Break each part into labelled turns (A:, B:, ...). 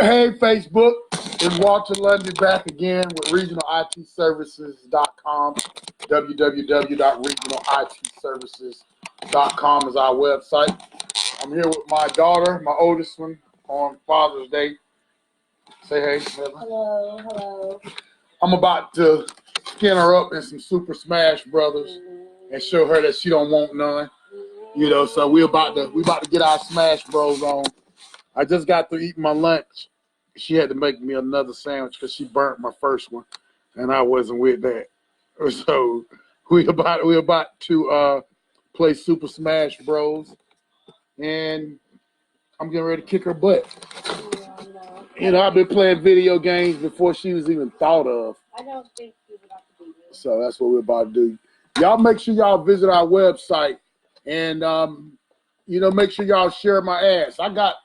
A: Hey, Facebook, it's Walter Lundy back again with regionalitservices.com. www.regionalitservices.com is our website. I'm here with my daughter, my oldest one, on Father's Day. Say hey.
B: Hello, hello.
A: I'm about to skin her up in some Super Smash Brothers and show her that she don't want none. You know, so we about to get our Smash Bros on. I just got through eating my lunch. She had to make me another sandwich because she burnt my first one, and I wasn't with that. So we about to play Super Smash Bros, and I'm getting ready to kick her butt.
B: No.
A: You know, I've been playing video games before she was even thought of.
B: I don't think you would have to do this.
A: So that's what we're about to do. Y'all make sure y'all visit our website, and you know, make sure y'all share my ads. I got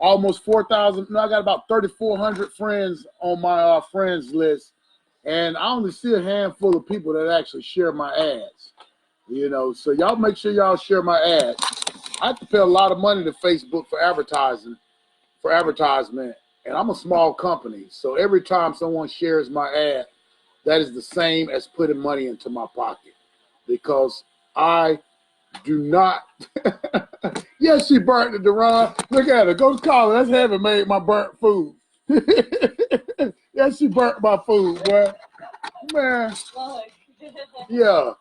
A: almost 4,000. No, I got about 3,400 friends on my friends list, and I only see a handful of people that actually share my ads. You know, so y'all make sure y'all share my ads. I have to pay a lot of money to Facebook for advertisement, and I'm a small company, so every time someone shares my ad, that is the same as putting money into my pocket, because I do not. Yes, she burnt it, Deron. Look at her. Go to college. That's heaven made my burnt food. Yes, she burnt my food, boy. Man. Yeah.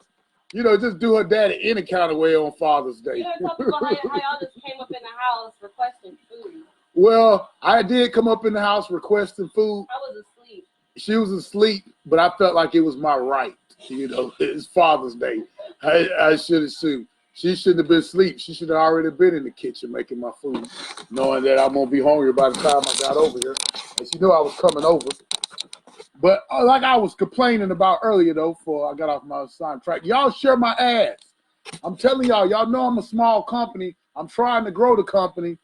A: You know, just do her daddy any kind of way on Father's Day.
B: You know, tell people how y'all just came up in the house requesting food.
A: Well, I did come up in the house requesting food.
B: I was asleep.
A: She was asleep, but I felt like it was my right. You know, it's Father's Day. I should have sued. She shouldn't have been asleep. She should have already been in the kitchen making my food, knowing that I'm going to be hungry by the time I got over here. And she knew I was coming over. But like I was complaining about earlier, though, before I got off my assigned track, y'all share my ads. I'm telling y'all know I'm a small company. I'm trying to grow the company,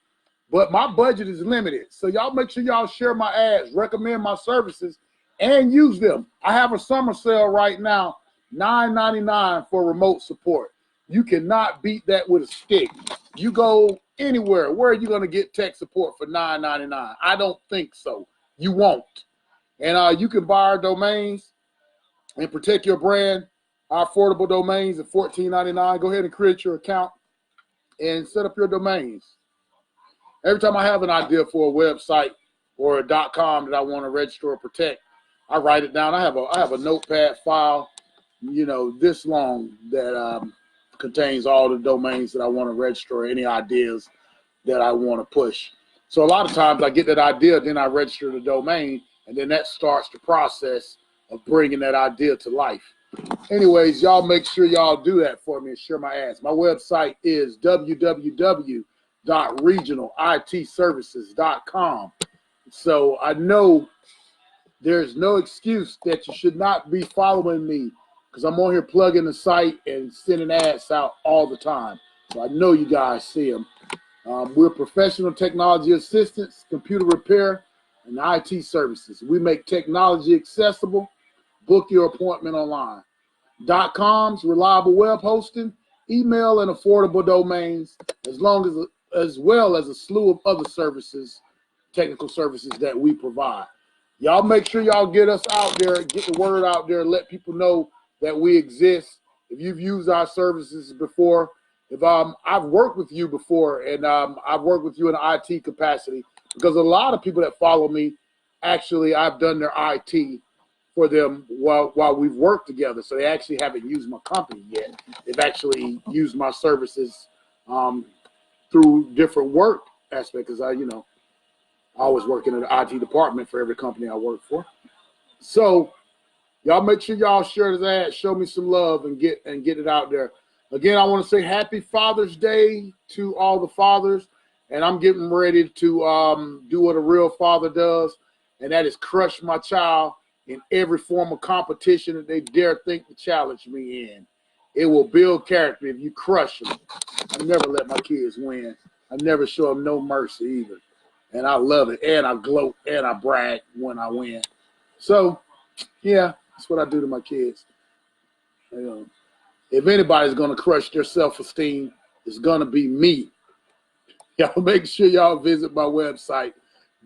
A: but my budget is limited. So y'all make sure y'all share my ads, recommend my services, and use them. I have a summer sale right now, $9.99 for remote support. You cannot beat that with a stick. You go anywhere, where are you going to get tech support for $9.99? I don't think so. You won't. And you can buy our domains and protect your brand. Our affordable domains at $14.99. Go ahead and create your account and set up your domains. Every time I have an idea for a website or a .com that I want to register or protect, I write it down. I have a notepad file, you know, this long that contains all the domains that I want to register or any ideas that I want to push. So a lot of times I get that idea, then I register the domain, and then that starts the process of bringing that idea to life. Anyways, y'all make sure y'all do that for me and share my ads. My website is www.regionalitservices.com. So I know there's no excuse that you should not be following me, because I'm on here plugging the site and sending ads out all the time. So I know you guys see them. We're professional technology assistants, computer repair, and IT services. We make technology accessible. Book your appointment online. .coms, reliable web hosting, email, and affordable domains, as well as a slew of other services, technical services that we provide. Y'all make sure y'all get us out there, get the word out there, let people know that we exist. If you've used our services before, if I've worked with you before, and I've worked with you in an IT capacity, because a lot of people that follow me, actually, I've done their IT for them while we've worked together. So they actually haven't used my company yet. They've actually used my services through different work aspects, because I always work in the IT department for every company I work for. So y'all make sure y'all share this ad, show me some love, and get it out there. Again, I want to say happy Father's Day to all the fathers, and I'm getting ready to do what a real father does, and that is crush my child in every form of competition that they dare think to challenge me in. It will build character if you crush them. I never let my kids win. I never show them no mercy either. And I love it, and I gloat, and I brag when I win. So, yeah, that's what I do to my kids. If anybody's going to crush their self-esteem, it's going to be me. Y'all make sure y'all visit my website,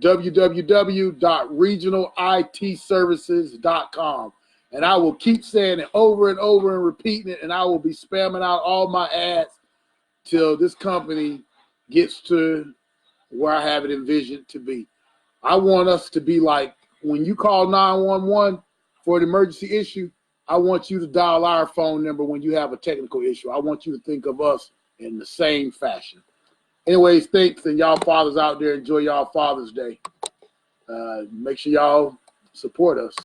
A: www.regionalitservices.com. And I will keep saying it over and over and repeating it, and I will be spamming out all my ads till this company gets to where I have it envisioned to be. I want us to be like, when you call 911 for an emergency issue, I want you to dial our phone number when you have a technical issue. I want you to think of us in the same fashion. Anyways, thanks, and y'all fathers out there, enjoy y'all Father's Day. Make sure y'all support us.